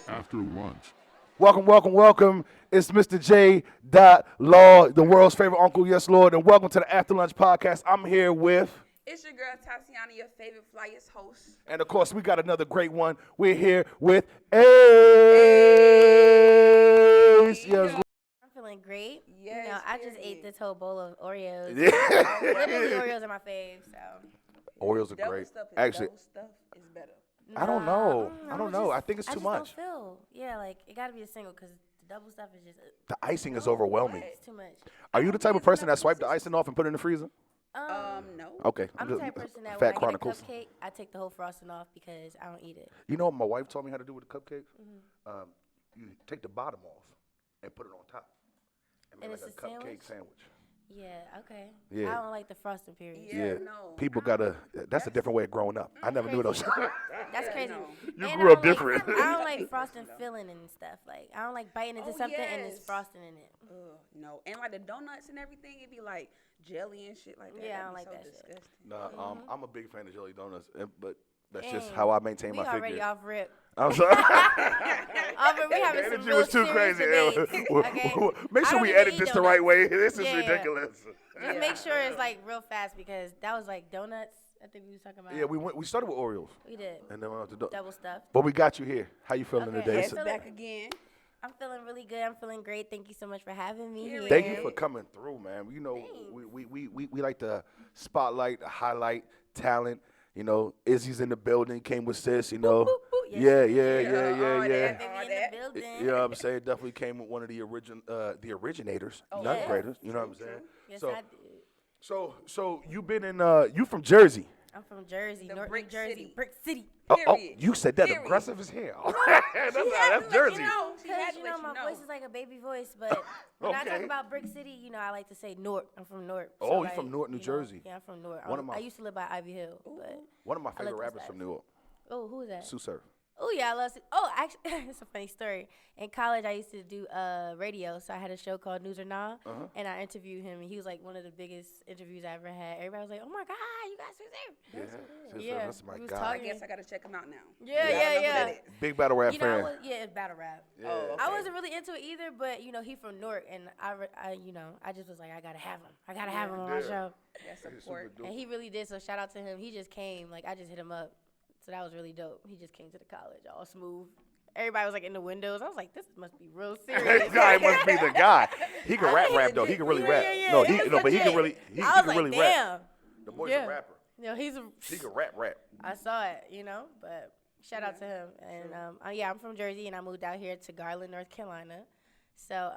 After lunch. Welcome. It's Mr. J.Law, the world's favorite uncle, yes, Lord, and welcome to the After Lunch podcast. I'm here with... It's your girl, Tatiana, your favorite flyest host. And, of course, we got another great one. We're here with Ayce. Yes. I'm feeling great. Yes, you know, I just ate this whole bowl of Oreos. Yeah. Literally, Oreos are my fave, so. Oreos are Double great. stuff is Actually, double stuff is better. I don't know. I don't know. Just, I think it's too much. Don't feel. Yeah, like, it got to be a single because the double stuff is just. The icing is overwhelming. It's too much. Are you the type of person that swipe the icing off and put it in the freezer? No. Okay. I'm the type of person that Fat when I Chronicles. get a cupcake, I take the whole frosting off because I don't eat it. You know what my wife taught me how to do with the cupcakes? You take the bottom off and put it on top. And make it's like a cupcake sandwich. Yeah, okay. Yeah. I don't like the frosting period. Yeah, no. People gotta. That's a different way of growing up. I never knew those. That's crazy. no. You And grew I up don't different. Like, I don't like frosting filling and stuff. Like, I don't like biting into something and there's yes. frosting in it. Ugh, no. And like the donuts and everything, it'd be like jelly and shit like that. Yeah, I That'd don't be like so that shit. disgusting. No, I'm a big fan of jelly donuts, but that's just Dang. how I maintain We my already figure. off rip. I'm sorry. We having The some energy real was too serious crazy. debates, okay? Make I sure don't we even edit eat this the right donuts. way. This is Yeah. ridiculous. Just make sure it's like real fast because that was like donuts. I think we was talking about. Yeah, we started with Oreos, We did. and then we went to Double stuff. But we got you here. How you feeling Okay, today? yes, sir? sir. Back again. I'm feeling really good. I'm feeling great. Thank you so much for having me here. Thank you for coming through, man. You know, Thanks. we like to spotlight, highlight talent. You know, Izzy's in the building, came with sis, you know. boop, boop. Yes, Yeah. she did. All Baby that. in the building. You know what I'm saying? Definitely came with one of the originators, not yes. greaters. You know what I'm saying? Yes, so, I did. so you been in you from Jersey? I'm from Jersey, The North New Brick Jersey, City. Brick City. Oh, Period. you said that Period. aggressive as hell. She had that's to let Jersey. you know. She had Because, to you let know, you my know. voice is like a baby voice, but when I Okay. talk about Brick City, you know, I like to say Newark. I'm from Newark. Oh, you like, from Newark, New you know, Jersey. Yeah, I'm from Newark. One of my- I used to live by Ivy Hill, but One of my I favorite like rappers those from guys. New York, who is that? Sue Surf. Oh yeah, I love. Actually, it's a funny story. In college, I used to do radio, so I had a show called News or Nah, and I interviewed him, and he was like one of the biggest interviews I ever had. Everybody was like, "Oh my God, you got Sue Surf." Sue Yeah, Surf, that's my we was guy. I talking. guess I gotta check him out now. Yeah. Big battle rap You know, fan. it's battle rap. Yeah. Oh, I okay. wasn't really into it either, but you know, he from Newark, and I just was like, I gotta have him. I gotta have him on my show, That's support. and he really did. So shout out to him. He just came. Like I just hit him up, so that was really dope. He just came to the college, all smooth. Everybody was like in the windows. I was like, this must be real serious. This guy must be the guy. He can rap though. He can really rap. No, it was no, but he can legit. really he I was can like, really damn. rap. The boy's Yeah. a rapper. You know, He can rap. I saw it, you know, but shout out to him. And I'm from Jersey, and I moved out here to Garland, North Carolina. So,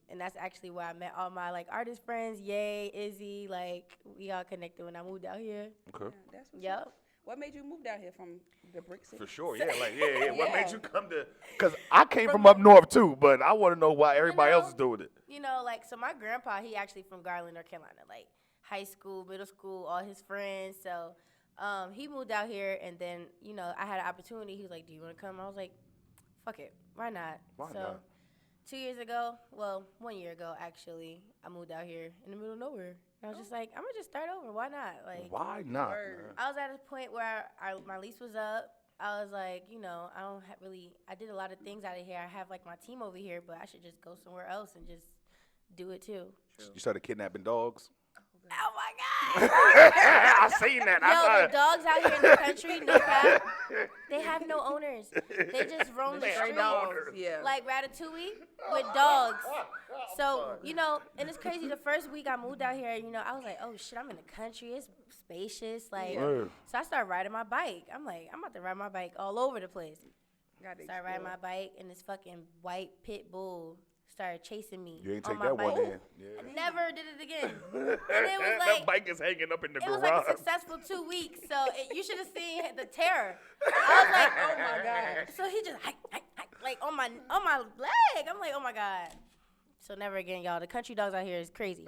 and that's actually where I met all my like artist friends. Yay, Izzy, like we all connected when I moved out here. Okay. Yeah, that's what's Yep. up. What made you move down here from the Brick City? For sure, yeah, yeah. What Yeah. made you come to? Because I came from up north too, but I want to know why everybody know, else is doing it. You know, like, so my grandpa, he actually from Garland, North Carolina, like high school, middle school, all his friends. So he moved out here, and then, you know, I had an opportunity. He was like, do you want to come? I was like, fuck it. Why not? Why so, not? 2 years ago, well, 1 year ago, actually, I moved out here in the middle of nowhere. And I was just like, I'm going to just start over. Why not? Like, Why not? Word. Man? I was at a point where my lease was up. I was like, you know, I don't I did a lot of things out of here. I have like my team over here, but I should just go somewhere else and just do it too. You started kidnapping dogs. Oh my God. I seen that. Yo, the dogs out here in the country, no cap, they have no owners. They just roam the streets. Yeah. Like Ratatouille with dogs. So, you know, and it's crazy. The first week I moved out here, you know, I was like, oh shit, I'm in the country. It's spacious. Like, Word. so I started riding my bike. I'm like, I'm about to ride my bike all over the place. Gotta Started riding explore. my bike, and this fucking white pit bull started chasing me. You ain't on take my that bike. one in. Yeah. I never did it again. And it was that like, bike is hanging up in the it was garage. like a successful 2 weeks. So you should have seen the terror. I was like, Oh my God. so he just hike, like on my leg. I'm like, oh my God. So never again, y'all. The country dogs out here is crazy.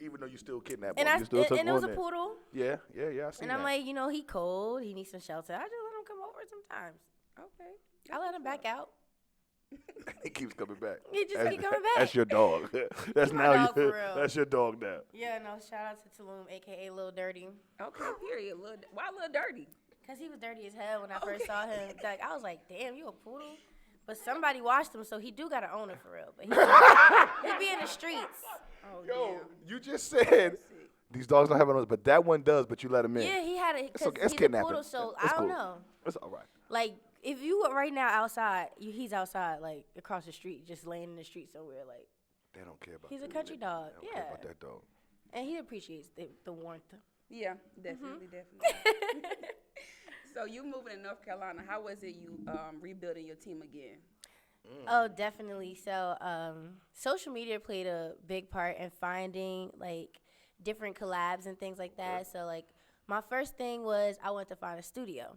Even though you still kidnapped And one, I you still took and it was a one in. poodle. Yeah, I seen And that. I'm like, you know, he cold. He needs some shelter. I just let him come over sometimes. Okay. I let him back out. He keeps coming back. He just keep coming back. That's your dog. That's My now dog for real. That's your dog now. Yeah, no, shout out to Tulum, a.k.a. Lil Dirty. Okay, period. Why Lil Dirty? Because he was dirty as hell when I first saw him. Like, I was like, damn, you a poodle? But somebody washed him, so he do got an owner for real. But he be in the streets. Oh, Yo, damn. you just said these dogs don't have owners, but that one does, but you let him in. Yeah, he had it. It's Because it's he's a kidnapping. poodle, so It's I don't cool. know. It's all right. Like, if you were right now outside, he's outside, like, across the street, just laying in the street somewhere, like. They don't care about He's a that. country dog, They don't care about that dog. And he appreciates the warmth. Yeah, definitely, definitely. So you moving to North Carolina, how was it you rebuilding your team again? Oh, definitely. So, social media played a big part in finding, like, different collabs and things like that. So, like, my first thing was I wanted to find a studio.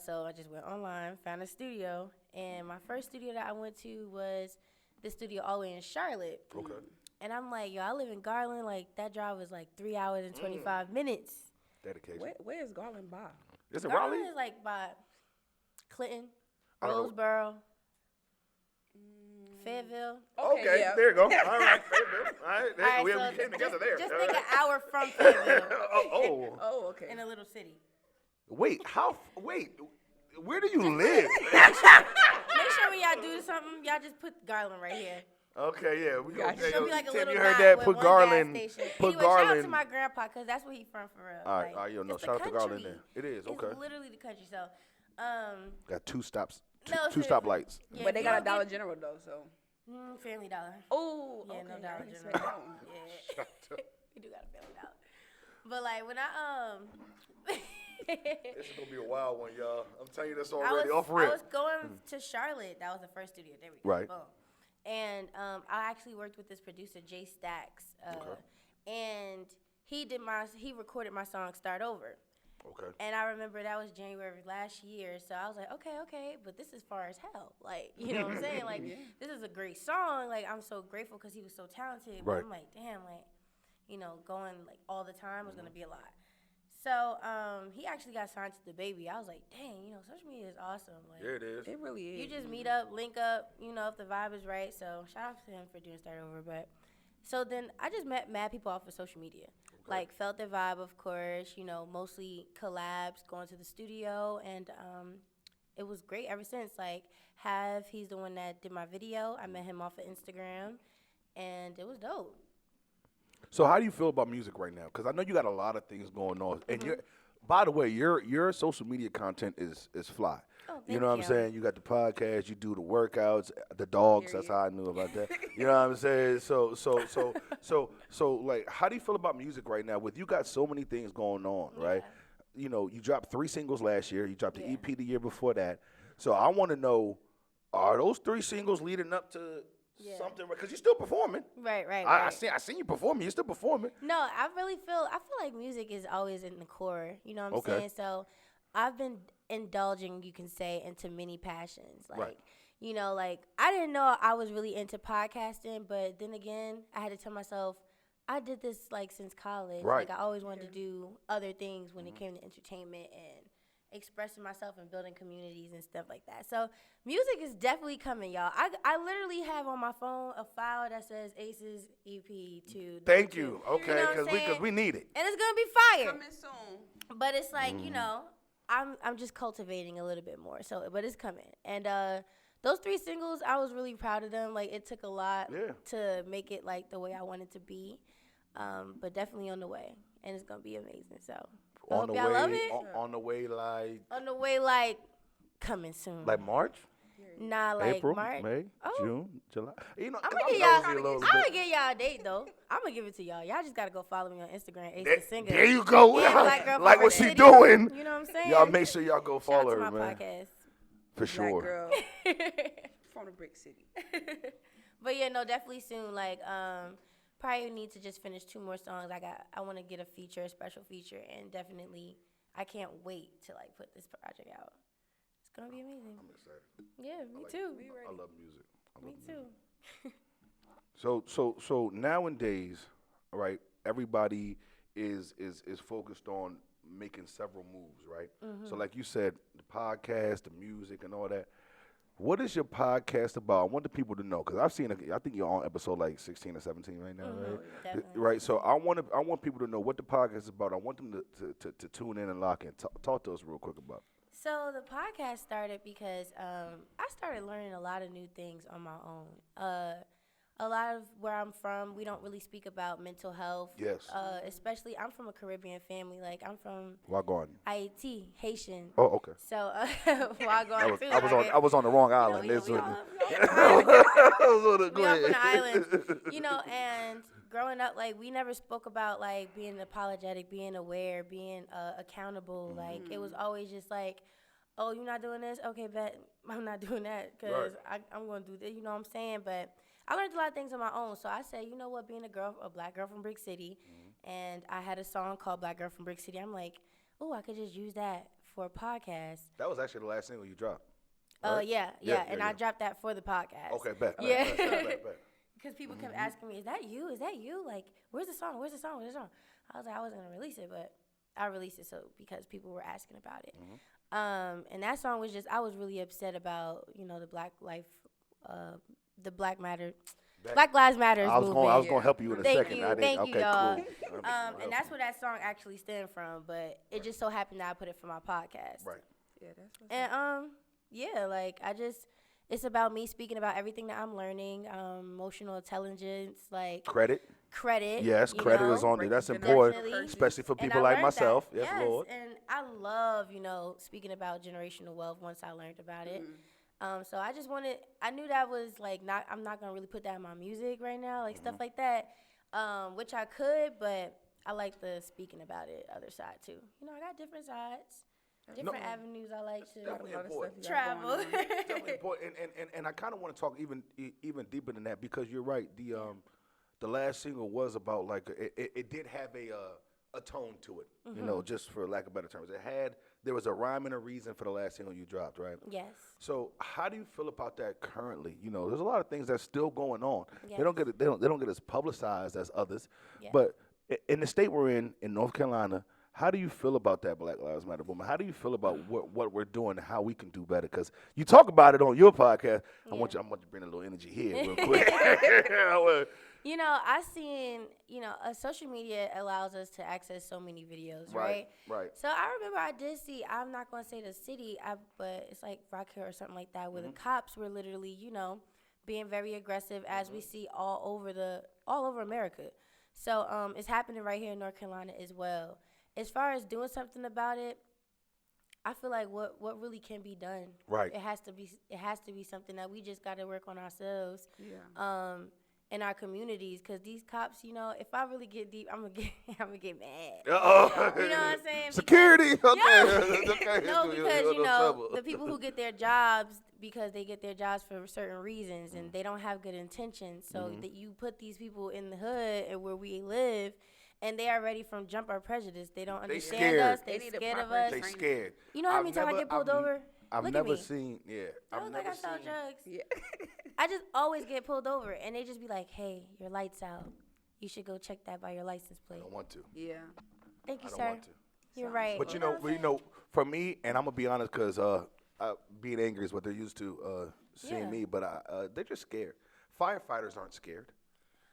So I just went online, found a studio, and my first studio that I went to was the studio all the way in Charlotte. Okay. And I'm like, yo, I live in Garland. Like, that drive was like 3 hours and 25 minutes. Dedication. Where is Garland by? Is it Garland Raleigh? is like by Clinton, I don't know. Roseboro, Fayetteville. Okay, yeah. there you go. All right, Fayetteville. All right, All right, we so came together there. Just All think right. an hour from Fayetteville Oh. Oh, okay. in a little city. Wait, where do you live? Make sure when y'all do something, y'all just put Garland right here. Okay, yeah. We Gotcha. okay, It'll be like a Tim, little you heard dot that? with Put one Garland. gas station. Put Anyway, shout out to Garland. my grandpa because that's where he from for real. All right, yo, no, it's shout the out to Garland country. there. It is, okay. It's literally the country. So, Got two stops, No, two seriously. stoplights. yeah, But they if got you a Dollar get- General though, so. Family Dollar. Oh, Yeah, okay. no Dollar I didn't General. expect that one. Yeah, we do got a Family Dollar. But like when I This is gonna be a wild one, y'all. I'm telling you this I already was, off rip. I was going to Charlotte. That was the first studio. There we go. Right. Boom. And I actually worked with this producer, Jay Stacks. And he recorded my song Start Over. Okay. And I remember that was January of last year. So I was like, okay, but this is far as hell. Like, you know what I'm saying? Like, this is a great song. Like, I'm so grateful because he was so talented. But Right. I'm like, damn, like, you know, going like all the time was going to be a lot. So he actually got signed to the Baby. I was like, dang, you know, social media is awesome. Like, Yeah, it is. It really is. you just meet up, link up, you know, if the vibe is right. So shout out to him for doing Start Over. But so then I just met mad people off of social media. Like, felt the vibe, of course, you know, mostly collabs, going to the studio. And it was great ever since. Like, he's the one that did my video. I met him off of Instagram. And it was dope. So how do you feel about music right now? Because I know you got a lot of things going on, and by the way, your social media content is fly. Oh, You know thank what I'm you. saying? You got the podcast, you do the workouts, the dogs. That's how I knew about that. You know what I'm saying? So like, how do you feel about music right now? With you got so many things going on, right? You know, you dropped 3 singles last year. You dropped the EP the year before that. So I want to know, are those 3 singles leading up to something? Because you're still performing. Right. I seen you performing. You're still performing. No, I feel like music is always in the core. You know what I'm Okay. saying? So I've been indulging, you can say, into many passions. Like, Right. you know, like I didn't know I was really into podcasting, but then again, I had to tell myself I did this like since college. Right. Like I always wanted to do other things when it came to entertainment and expressing myself and building communities and stuff like that. So music is definitely coming, y'all. I literally have on my phone a file that says Ayce's EP to Thank you. Okay, You know what I'm because saying? we need it. and it's gonna be fire. Coming soon. But it's like, you know, I'm just cultivating a little bit more. So, but it's coming. And those 3 singles, I was really proud of them. Like, it took a lot to make it like the way I wanted to be. But definitely on the way, and it's gonna be amazing. So, I On hope the y'all way, love it. on the way, like On the way, like coming soon. March, Nah, like April, March. May, Oh. June, July. You know, I'm 'cause gonna get nosy a little I'm bit. gonna get y'all a date though. I'm gonna give it to y'all. Y'all just gotta go follow me on Instagram, Ace the Singer. There you go. And Black Girl Like from what the she City. doing. You know what I'm saying? Y'all make sure y'all go Shout follow out to her, my man. podcast. For Black sure. girl from the Brick City. But yeah, no, definitely soon. Like, probably need to just finish 2 more songs. I want to get a special feature, and definitely, I can't wait to like put this project out. It's gonna be amazing. I'm excited. Yeah, me too. I love music. Me too. So nowadays, right? Everybody is focused on making several moves, right? So like you said, the podcast, the music, and all that. What is your podcast about? I want the people to know because I think you're on episode like 16 or 17 right now, right? Definitely. Right. So I want people to know what the podcast is about. I want them to tune in and lock in. Talk to us real quick about it. So the podcast started because I started learning a lot of new things on my own. A lot of where I'm from, we don't really speak about mental health. Yes. Especially, I'm from a Caribbean family. Like, I'm from Wagwan. Ayce, Haitian. Oh, okay. So, Wagwan too. I was on the wrong island. We all Go up on the ahead. island. And growing up, like, we never spoke about, like, being apologetic, being aware, being accountable. Like, it was always just like, oh, you're not doing this? Okay, bet I'm not doing that because I'm going to do this. You know what I'm saying? But I learned a lot of things on my own. So I said, you know what, being a black girl from Brick City, and I had a song called Black Girl from Brick City. I'm like, oh, I could just use that for a podcast. That was actually the last single you dropped. Right? Yeah. I dropped that for the podcast. Okay, bet. Yeah. Bet. Because people kept asking me, is that you? Is that you? Like, where's the song? Where's the song? Where's the song? I was like, I wasn't going to release it, but I released it because people were asking about it. And that song was just, I was really upset about, the Black Lives Matter movement. I was going to help you in a second. Thank you, y'all. Cool. And that's where that song actually stemmed from, but it just so happened that I put it for my podcast. Right. Yeah, that's what's it's about me speaking about everything that I'm learning, emotional intelligence, like credit. Yes, credit is on there. That's important, Definitely. especially for And people I like learned myself. that. Yes, Lord. And I love, speaking about generational wealth once I learned about it. So I knew that was like I'm not gonna really put that in my music right now, like stuff like that, which I could, but I like the speaking about it other side too. I got different sides, different avenues I like to travel. Definitely important. And I kind of want to talk even deeper than that because you're right. The last single was about like it did have a tone to it, just for lack of better terms. There was a rhyme and a reason for the last single you dropped, right? Yes. So how do you feel about that currently? There's a lot of things that's still going on. Yes. They don't get as publicized as others. Yes. But in the state we're in North Carolina, how do you feel about that Black Lives Matter movement? How do you feel about what we're doing and how we can do better? Because you talk about it on your podcast. I want you to bring a little energy here real quick. I seen, social media allows us to access so many videos, right? Right. So I remember I did see, I'm not going to say the city, but it's like Rock Hill or something like that, where the cops were literally, being very aggressive as we see all over America. So it's happening right here in North Carolina as well. As far as doing something about it, I feel like what really can be done. Right. It has to be something that we just got to work on ourselves. Yeah. In our communities, because these cops, if I really get deep, I'm gonna get mad. Uh-oh. You know what I'm saying? Security. Okay. No, because the people who get their jobs because they get their jobs for certain reasons and they don't have good intentions. So that you put these people in the hood and where we live, and they already from jump or prejudice. They don't understand us. They scared of us. They scared. You know how many times I get pulled over? I've never seen. Yeah. I look like I sell drugs. Yeah. I just always get pulled over, and they just be like, "Hey, your light's out. You should go check that by your license plate." I don't want to. Yeah. Thank you, I don't sir. want to. You're right. But for me, and I'm gonna be honest, because being angry is what they're used to seeing me. But they're just scared. Firefighters aren't scared.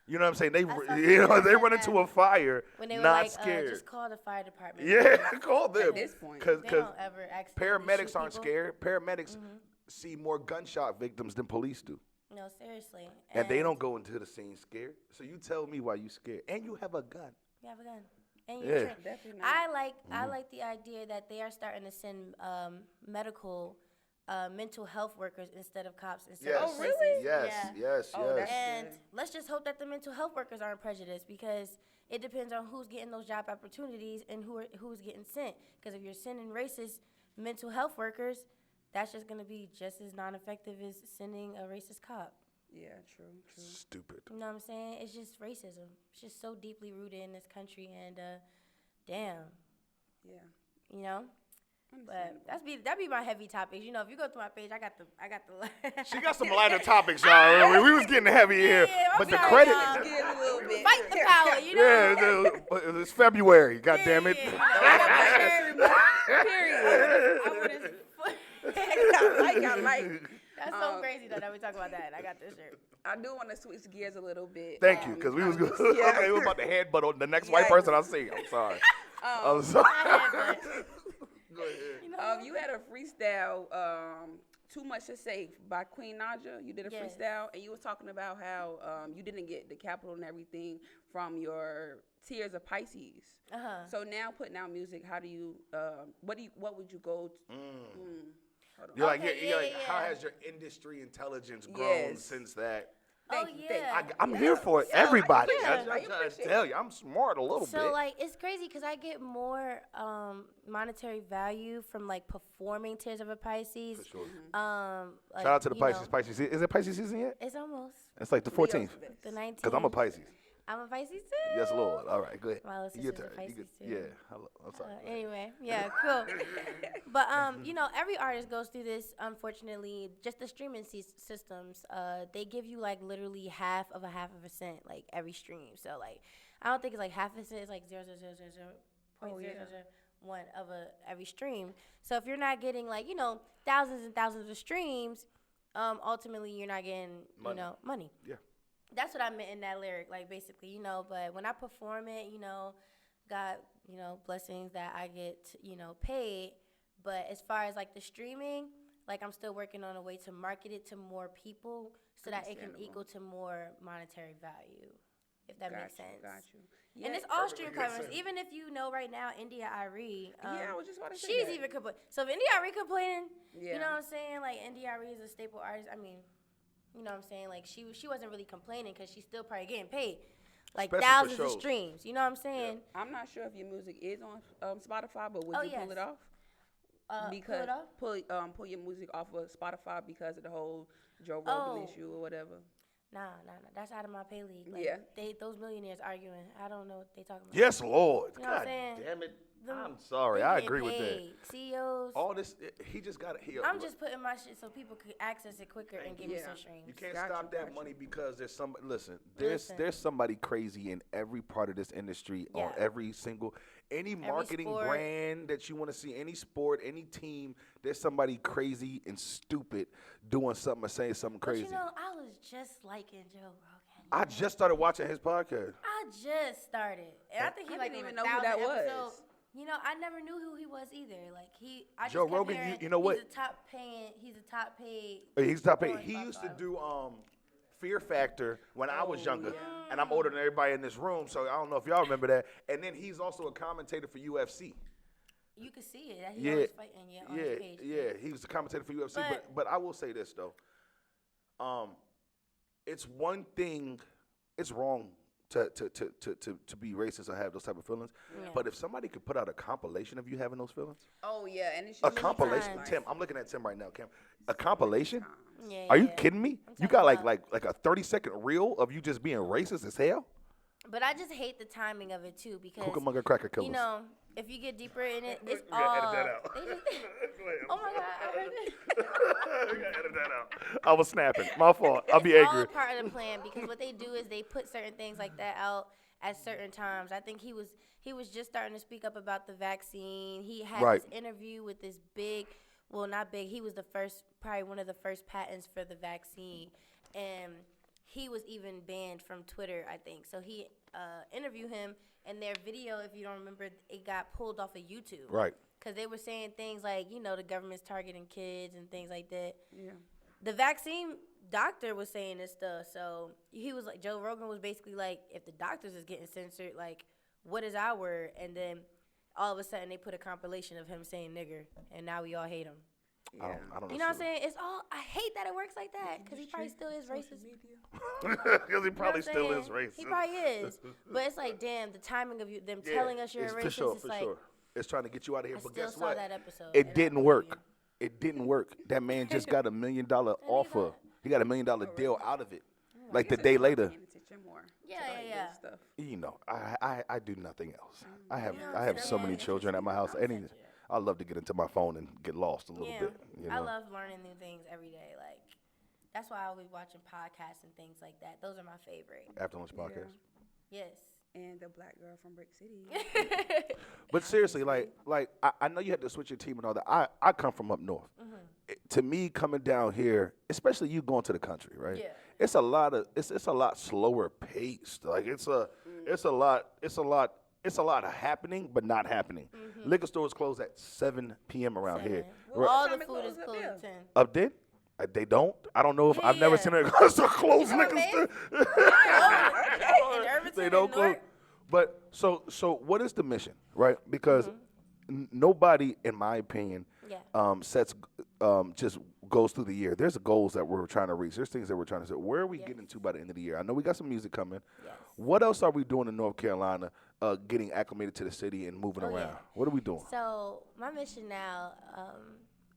You know what I'm saying? They run into a fire, when they were not like, scared. Just call the fire department. Yeah, call them. At this point, because paramedics aren't people. scared. Paramedics see more gunshot victims than police do. No, seriously. And they don't go into the scene scared. So you tell me why you scared, and you have a gun. You have a gun. And you're trained. Definitely not. I like the idea that they are starting to send medical. Mental health workers instead of cops. Oh, really? Yes. And let's just hope that the mental health workers aren't prejudiced, because it depends on who's getting those job opportunities and who's getting sent. Because if you're sending racist mental health workers, that's just going to be just as non-effective as sending a racist cop. Yeah, true. Stupid. You know what I'm saying? It's just racism. It's just so deeply rooted in this country, and damn. Yeah. But that'd be my heavy topics. If you go through my page, I got the. She got some lighter topics, y'all. We was getting heavy here, but the credit. Fight the power, Yeah, it's February. God damn it. Period. I like. That's so crazy though that we talk about that. I got this shirt. I do want to switch gears a little bit. Thank you, because we was good. Yeah. Okay, we were about to headbutt on the next white person I see. I'm sorry. I'm Not sorry. headbutt. Go ahead. You had a freestyle, "Too Much to Say" by Queen Naja. You did a Yes. freestyle, and you was talking about how you didn't get the capital and everything from your Tears of Pisces. So now putting out music, how do you? What would you go? Hold on. You're like, Okay, you're like, yeah. how has your industry intelligence grown since that? Oh yeah. I'm here for it. Everybody. yeah. I'm trying to tell you, I'm smart a little bit. So like it's crazy because I get more monetary value from like performing Tears of a Pisces. For sure. Like, Shout out to the you Pisces. know, Pisces. Is it Pisces season yet? It's almost It's like the 14th. the 19th. Because I'm a Pisces. I'm a Pisces too. Yes, Lord. All right, go ahead. My little Your sister's a turn. Pisces too. Yeah. Hello. I'm sorry. Go ahead. Anyway, yeah, cool. But you know, every artist goes through this. Unfortunately, just the streaming systems, they give you like literally half of a cent, like every stream. So like, I don't think it's like half a cent. It's like 0.0001 of every stream. So if you're not getting like thousands and thousands of streams, ultimately you're not getting money. Yeah. That's what I meant in that lyric, like basically, but when I perform it, God, blessings that I get, paid. But as far as like the streaming, like I'm still working on a way to market it to more people so that it can equal to more monetary value, if that makes sense. Got you. Yeah, and it's all stream covers. Even if right now, India Irie. I was just about to say she's that. even complaining. So if India Irie complaining, Yeah. you know what I'm saying? Like India Irie is a staple artist. I mean, you know what I'm saying? Like she wasn't really complaining because she's still probably getting paid like Especially for thousands of shows. streams. You know what I'm saying? I'm not sure if your music is on Spotify, but would you pull it off? Because pull it off? pull your music off of Spotify because of the whole Joe Rogan issue or whatever. Nah. That's out of my pay league. Like, Yeah. Those millionaires arguing. I don't know what they talking about. Yes, Lord. You know what I'm God saying? damn it. Them- I'm sorry. they I getting agree with that. paid. CEOs. All this, he just got to heal. I'm just putting my shit so people could access it quicker and give me some streams. You can't Got stop you, that got you. money because there's somebody. Listen, Listen. there's somebody crazy in every part of this industry on Yeah. every single any marketing sport. brand that you want to see, any sport, any team. There's somebody crazy and stupid doing something or saying something crazy. But I was just liking Joe Rogan. I just started watching his podcast. I just started, and I think he I like didn't even on know who that 1,000 was. episodes. I never knew who he was either. Like I just Joe kept Rogan, hearing you know what? He's a top paid. He's top eight. on He used to Spotify. do Fear Factor when I was younger, and I'm older than everybody in this room, so I don't know if y'all remember that. And then he's also a commentator for UFC. You can see it. That he always fighting on his page. He was a commentator for UFC. But- But I will say this though, it's one thing. It's wrong to be racist or have those type of feelings. Yeah. But if somebody could put out a compilation of you having those feelings, Oh yeah, and it's a usually compilation. times. Tim, I'm looking at Tim right now. Cam, a compilation. Yeah, Are you yeah. kidding me? I'm You talking got about- like a 30-second reel of you just being racist as hell? But I just hate the timing of it too because Cucamonga cracker killers. if you get deeper in it, it's We gotta all. edit that out. They just, Go ahead, oh my God! I heard it. We gotta edit that out. I was snapping. My fault. I'll be It's all angry. a part of the plan because what they do is they put certain things like that out at certain times. I think he was just starting to speak up about the vaccine. He had Right. this interview with this big, well not big. He was probably one of the first patents for the vaccine, and he was even banned from Twitter, I think. So he interviewed him, and their video, if you don't remember, it got pulled off of YouTube. Right. Because they were saying things like, the government's targeting kids and things like that. Yeah. The vaccine doctor was saying this stuff. So he was like, Joe Rogan was basically like, if the doctors is getting censored, like, what is our word? And then all of a sudden they put a compilation of him saying nigger, and now we all hate him. I don't know. You know what I'm saying? I hate that it works like that because he probably still is racist. Because he probably You know still what I'm is saying? racist. He probably is. But it's like, damn, the timing of them Yeah, telling us you're a it's racist, for sure, it's for like, sure. It's trying to get you out of here. I But still guess saw what? that episode. It and I didn't believe work. you. It didn't work. That man just got $1 million offer. He got $1 million deal out of it. Like the day later. Yeah. Stuff. I do nothing else. I have You know what I I'm have so saying? many It's children just at my house. concept, yeah. I love to get into my phone and get lost a little Yeah. bit. You know? I love learning new things every day. Like, that's why I always watching podcasts and things like that. Those are my favorite. After Lunch Podcast. Yes. And the black girl from Brick City. But seriously, I know you had to switch your team and all that. I come from up north. To me, coming down here, especially you going to the country, right? Yeah. It's a lot slower paced. Like it's a lot of happening, but not happening. Liquor stores close at 7 p.m. around here. Well, All time the it food is close up closed there? at 10. Up there? They don't. I don't know if I've never Yeah. seen a liquor store close You liquor know store. In Irvington, They in don't close. Newark? But so what is the mission, right? Because nobody, in my opinion, sets just goes through the year. There's goals that we're trying to reach. There's things that we're trying to say. Where are we getting to by the end of the year? I know we got some music coming. Yes. What else are we doing in North Carolina, getting acclimated to the city and moving around? Yeah. What are we doing? So my mission now,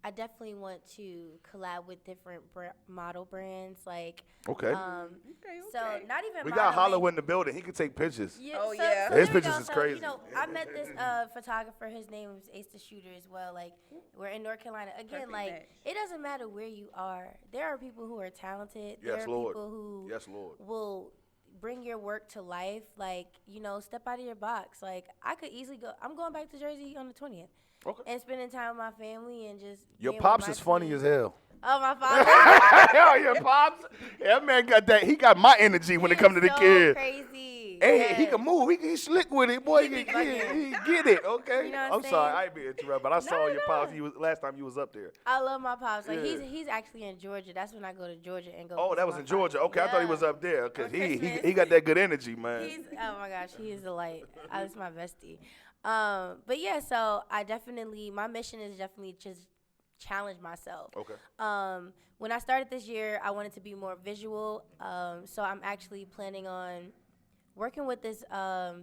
I definitely want to collab with different model brands. Like, Okay. Okay. so not even We modeling. got Hollow in the building. He can take pictures. Yeah, Oh, so, yeah. so His there we pictures go. is So, crazy. You know, I met this photographer. His name is Ayce the Shooter as well. Like, we're in North Carolina. Again, Perfect like, match. it doesn't matter where you are. There are people who are talented. Yes, there are Lord. people who Yes, Lord. will bring your work to life. Like, you know, step out of your box. Like, I could easily go. I'm going back to Jersey on the 20th. Okay. And spending time with my family and just Your being pops with is my funny team. as hell. Oh, my father. Your pops? That man got that. He got my energy when it comes to the so kid. Crazy. Hey, he Yes. can move. He slick with it, boy. He be get bugging. it. Okay. You know what I'm I'm sorry. saying? I ain't being interrupted, but I saw your no. pops. Last time you was up there. I love my pops. Like Yeah. he's actually in Georgia. That's when I go to Georgia and go. Oh, visit that was my in Georgia. pops. Okay, I thought he Yeah. was up there because On he Christmas. got that good energy, man. He's oh my gosh, he is a light. That's my bestie. But yeah, so my mission is definitely just challenge myself. Okay. When I started this year, I wanted to be more visual. So I'm actually planning on working with this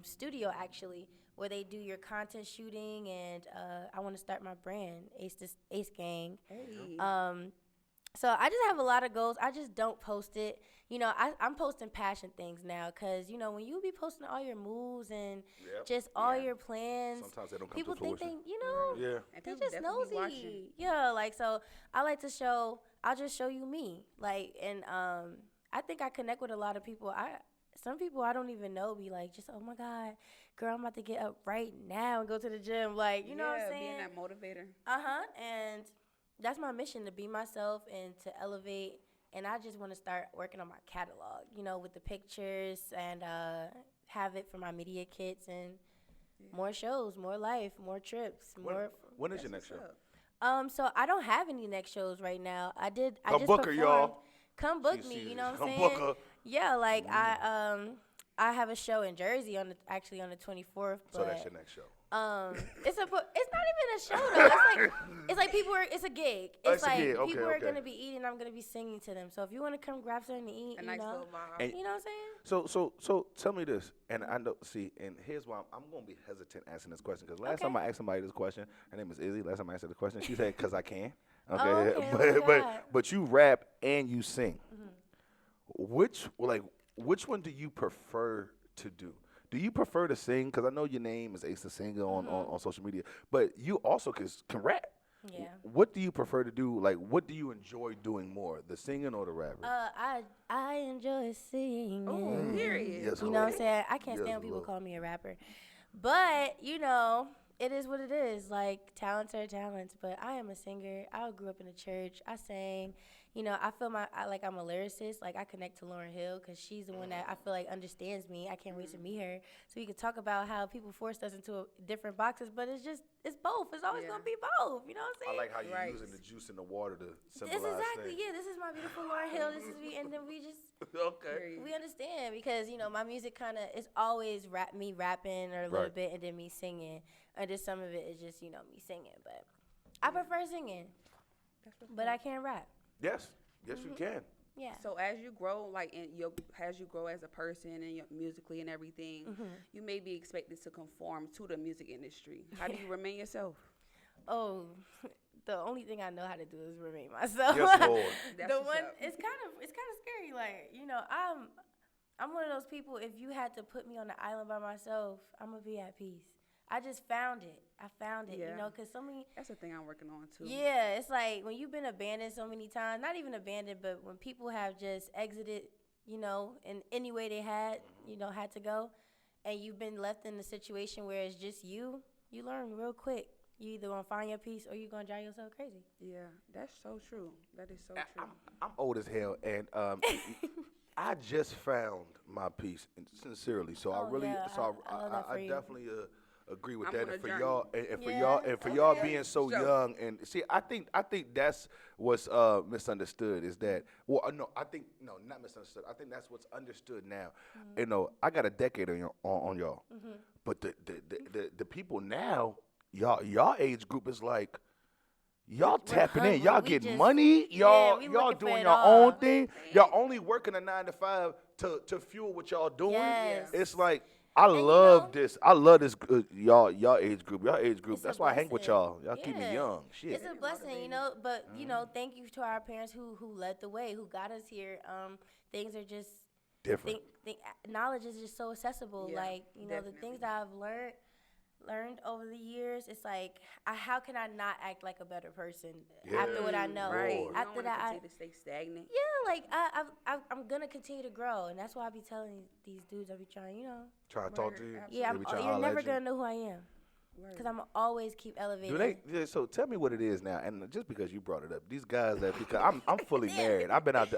studio actually, where they do your content shooting, and I want to start my brand, Ace Gang. Hey. So I just have a lot of goals. I just don't post it. You know, I'm posting passion things now because, you know, when you be posting all your moves and just all your plans, Sometimes they don't come people to think fruition. they Yeah. And they people just definitely be nosy. watching. Yeah, like, so I like to I'll just show you me. Like, and I think I connect with a lot of people. Some people I don't even know be like, just, oh my God, girl, I'm about to get up right now and go to the gym. Like, you know what I'm saying? Being that motivator. And that's my mission, to be myself and to elevate. And I just want to start working on my catalog, you know, with the pictures and have it for my media kits and more shows, more life, more trips, more. When is your next show? So I don't have any next shows right now. I just book her, performed. y'all. Come book me, you know what I'm Come saying? book her. Yeah, like I have a show in Jersey on the 24th. But So that's your next show. it's not even a show though. It's like people are. It's a gig. It's a like gig. Okay, people are okay. gonna be eating. I'm gonna be singing to them. So if you want to come grab something to eat, A nice little vibe. And- you know what I'm saying? So tell me this, and I know. See, and here's why I'm going to be hesitant asking this question because last time I asked somebody this question, her name is Izzy. Last time I asked her the question, she said, "Cause I can." Okay, Oh, okay. Oh my God. but you rap and you sing. Which one do you prefer to do? Do you prefer to sing? Because I know your name is Ace the Singer on social media, but you also can rap. Yeah. What do you prefer to do? Like, what do you enjoy doing more, the singing or the rapping? I enjoy singing. Oh, period. Yes, You know what I'm Lord. saying? I can't Yes, stand when people Lord. call me a rapper. But, you know, it is what it is. Like, talents are talents. But I am a singer. I grew up in the church. I sang. You know, I feel like I'm a lyricist. Like, I connect to Lauryn Hill because she's the one that I feel like understands me. I can't wait to meet her. So we could talk about how people forced us into different boxes. But it's both. It's always going to be both. You know what I'm I saying? like how you're Right. using the juice in the water to This symbolize things. This is my beautiful Lauryn Hill. This is me. And then we just... Okay. We understand because, you know, my music kind of is always me rapping or a little Right. bit and then me singing. And just some of it is just, you know, me singing. But I prefer singing. But I can't rap. Yes. Yes, you can. Yeah. So as you grow, like as you grow as a person and musically and everything, you may be expected to conform to the music industry. How do you remain yourself? Oh, the only thing I know how to do is remain myself. Yes, Lord. That's the what's one up. it's kind of scary. Like, you know, I'm one of those people. If you had to put me on the island by myself, I'm gonna be at peace. I just found it. Yeah. You know, because so many. That's the thing I'm working on too. Yeah, it's like when you've been abandoned so many times, not even abandoned, but when people have just exited, you know, in any way they had, you know, had to go, and you've been left in a situation where it's just you learn real quick. You either gonna find your peace or you gonna drive yourself crazy. Yeah, that's so true. That is so true. I'm old as hell, and I just found my peace, sincerely. So Oh, I really, yeah, so I love that I for you. definitely agree with I'm that. on And a for journey. y'all, and for Yeah. y'all, and for y'all Okay. being so So- young, and see, I think that's what's misunderstood is that. Well, no, I think no, not misunderstood. I think that's what's understood now. You know, I got a decade on y'all, but the people now, y'all age group is like. Y'all tapping in. Y'all we getting just- money. Y'all we y'all looking for doing it your all. own thing. Y'all only working a 9 to 5 to fuel what y'all doing. Yes. It's like I you love know- this. I love this y'all age group. Y'all age group. It's a That's why I hang with blessing. y'all. Y'all keep me Yeah. young. Shit. It's a blessing, you know. But you know, thank you to our parents who led the way, who got us here. Things are just Different. knowledge is just so accessible. Yeah, like you know, the things definitely. that I've learned over the years. It's like, how can I not act like a better person after what I know? Right. Lord. You After don't that, want to continue to stay stagnant. yeah, like I'm gonna continue to grow, and that's why I be telling these dudes I be trying, you know. Trying to talk to you. Yeah, They be trying to you're holler never at you. gonna know who I am, because I'm always keep elevating. Do they? Yeah, so tell me what it is now, and just because you brought it up, these guys that because I'm fully married. I've been out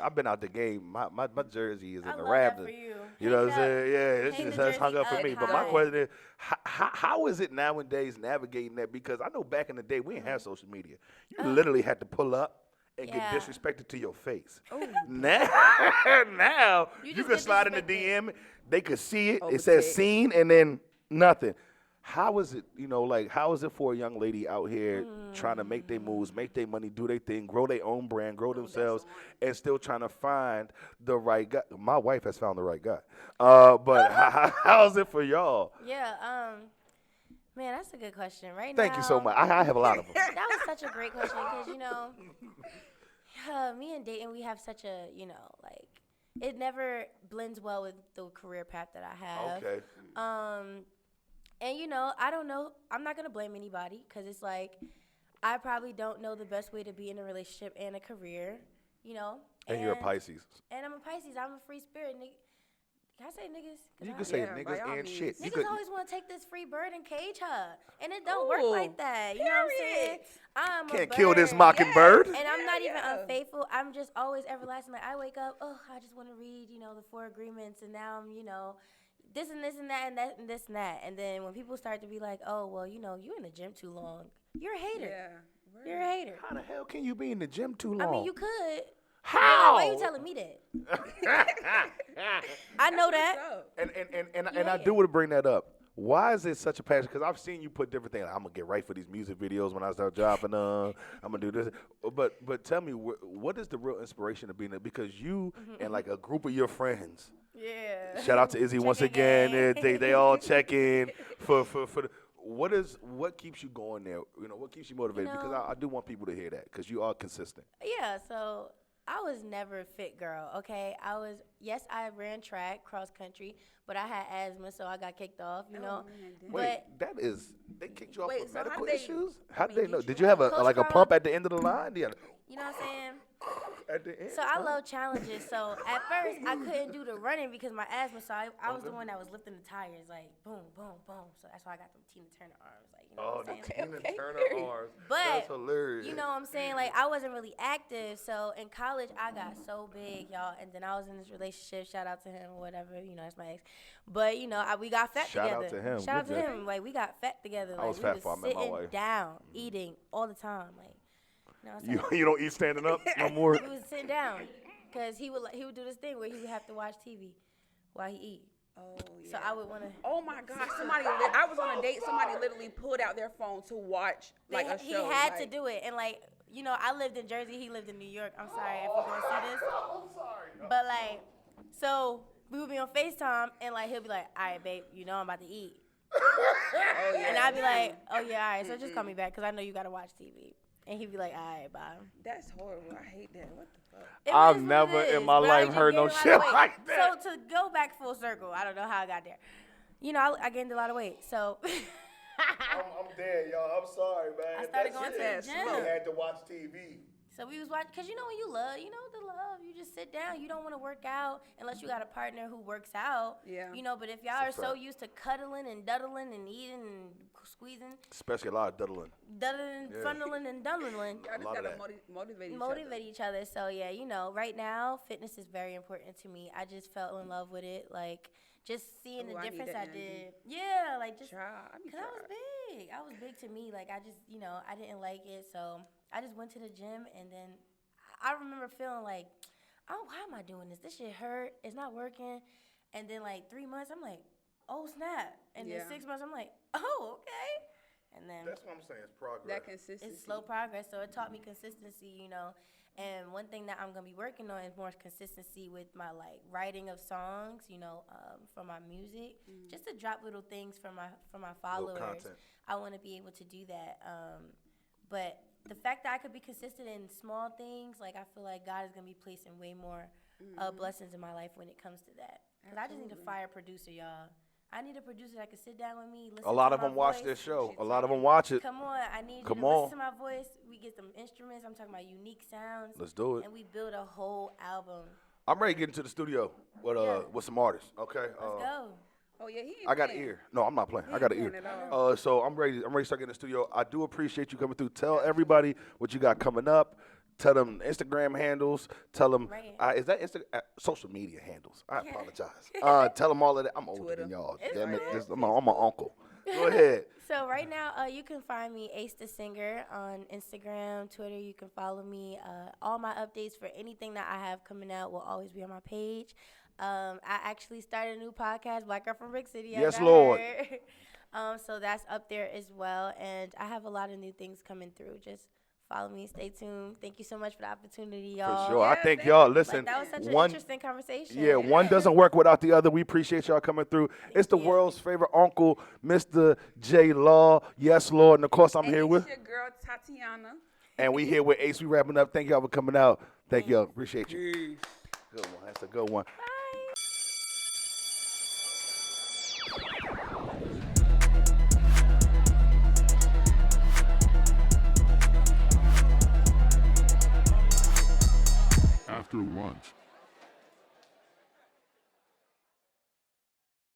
the game. My jersey is in I the love that Raptors. for you. You know what I'm Hang it up. saying? Yeah, this Hang is the that's hung jersey up for up me. But my high. question is, how is it nowadays navigating that? Because I know back in the day we didn't have social media. You literally had to pull up and Yeah. get disrespected to your face. Oh, Now You you just can get slide in the disrespected. DM. They could see it. Over It says text. seen and then nothing. How is it, like, how is it for a young lady out here trying to make their moves, make their money, do their thing, grow their own brand, grow themselves, and still trying to find the right guy? My wife has found the right guy. But how's it for y'all? Yeah, man, that's a good question. Right Thank now, you so much. I have a lot of them. that was such a great question because you know, me and Dayton, we have such a like it never blends well with the career path that I have. Okay. And you know, I don't know. I'm not gonna blame anybody because it's like I probably don't know the best way to be in a relationship and a career. You know. And you're a Pisces. And I'm a Pisces. I'm a free spirit. Can I say niggas? 'Cause You I- can say Yeah, by niggas all and means. shit. You Niggas could, always want to take this free bird and cage her, and it don't work Ooh, like that. You know what I'm saying? period. I'm a can't kill this bird. mockingbird. And I'm not even Yeah. unfaithful. I'm just always everlasting. Like I wake up, I just want to read, the 4 agreements, and now I'm, this and this and that and that and this and that. And then when people start to be like, oh, well, you in the gym too long, you're a hater. Yeah. You're a hater. How the hell can you be in the gym too long? I mean, you could. How? Why you telling me that? I know that. And I do want to bring that up. Why is it such a passion? Because I've seen you put different things. I'm gonna get right for these music videos when I start dropping them. I'm gonna do this. But tell me, what is the real inspiration of being there? Because you and like a group of your friends. Yeah. Shout out to Izzy once Check-in again. gang. They all check in for the, what keeps you going there? What keeps you motivated? Because I do want people to hear that because you are consistent. Yeah, so I was never a fit girl, okay? I ran track, cross country, but I had asthma, so I got kicked off, Man, damn. Wait, they kicked you off Wait, for so how'd medical they- issues? I How mean, did they get know? you Did you have a Coach pump Carl- at the end of the line? Yeah. You know what I'm saying? At the end. So I love challenges. So at first I couldn't do the running because my asthma. So I was the one that was lifting the tires, like boom, boom, boom. So that's why I got them Tina Turner arms, like Oh, what I'm the saying? Tina Turner arms. But That's hilarious. you know what I'm saying? Like I wasn't really active. So in college I got so big, y'all, and then I was in this relationship. Shout out to him or whatever. That's my ex. But we got fat Shout together. out to him. Shout out Good to job. him. Like we got fat together. I was like, fat before I met my sitting wife. down, eating all the time. Like you know what I'm saying? You don't eat standing up no more. He was sitting down because he would do this thing where he would have to watch TV while he eat. Oh, yeah. So I would want to. Oh my gosh! I was on a date. Somebody literally pulled out their phone to watch like a He show. had to do it, and I lived in Jersey. He lived in New York. I'm sorry if you're gonna see this. But so we would be on FaceTime, and he'll be like, "All right, babe, I'm about to eat," Oh yeah. and I'd be like, "Oh yeah, all right. So just call me back because I know you gotta watch TV." And he'd be like, "All right, bye." That's horrible. I hate that. What the fuck? It I've is what never it in is, my but I life just heard no gained a lot shit of weight. like that. So to go back full circle, I don't know how I got there. I gained a lot of weight. So I'm dead, y'all. I'm sorry, man. I started going to the That's gym. slow. had to watch TV. So we was watching, because you know when you love, you know the love, you just sit down. You don't want to work out unless you got a partner who works out. Yeah. You know, but if y'all are so used to cuddling and duddling and eating and squeezing. Especially a lot of duddling. Funneling and duddling. Y'all just got to motivate each other. So, yeah, you know, right now, fitness is very important to me. I just fell in love with it. Like, just seeing the difference I did. Yeah, like just, because I was big. I was big to me. Like, I just, you know, I didn't like it. So I just went to the gym, and then I remember feeling like, oh, why am I doing this? This shit hurt. It's not working. And then, like, 3 months, I'm like, oh, snap. And then 6 months, I'm like, oh, okay. And then that's what I'm saying. It's progress. That consistency. It's slow progress. So it taught me consistency, you know. And one thing that I'm going to be working on is more consistency with my, like, writing of songs, you know, for my music. Just to drop little things for my followers. I want to be able to do that. But the fact that I could be consistent in small things, like, I feel like God is going to be placing way more blessings in my life when it comes to that. Because I just need to fire a producer, y'all. I need a producer that can sit down with me, listen to my voice. A lot of them watch this show. A lot of them watch it. Come on, I need you to listen to my voice. We get some instruments. I'm talking about unique sounds. Let's do it. And we build a whole album. I'm ready to get into the studio with some artists. Okay. Let's go. Oh yeah, I got an ear. No, I'm not playing. I got an ear. So I'm ready to start getting in the studio. I do appreciate you coming through. Tell everybody what you got coming up. Tell them Instagram handles. Tell them, is that social media handles? I apologize. Tell them all of that. I'm older than y'all. Damn it. I'm an uncle. Go ahead. So right now, you can find me, Ayce the Singer, on Instagram, Twitter. You can follow me. All my updates for anything that I have coming out will always be on my page. I actually started a new podcast, Black Girl from Brick City. Yes, Lord. So that's up there as well. And I have a lot of new things coming through. Just follow me. Stay tuned. Thank you so much for the opportunity, y'all. For sure. I thank y'all. Listen. That was such an interesting conversation. Yeah, one doesn't work without the other. We appreciate y'all coming through. It's the world's favorite uncle, Mr. J.Law. Yes, Lord. And, of course, I'm here with your girl, Tatiana. And we here with Ayce. We wrapping up. Thank y'all for coming out. Thank y'all. Appreciate you. Peace. Good one. That's a good one. After lunch.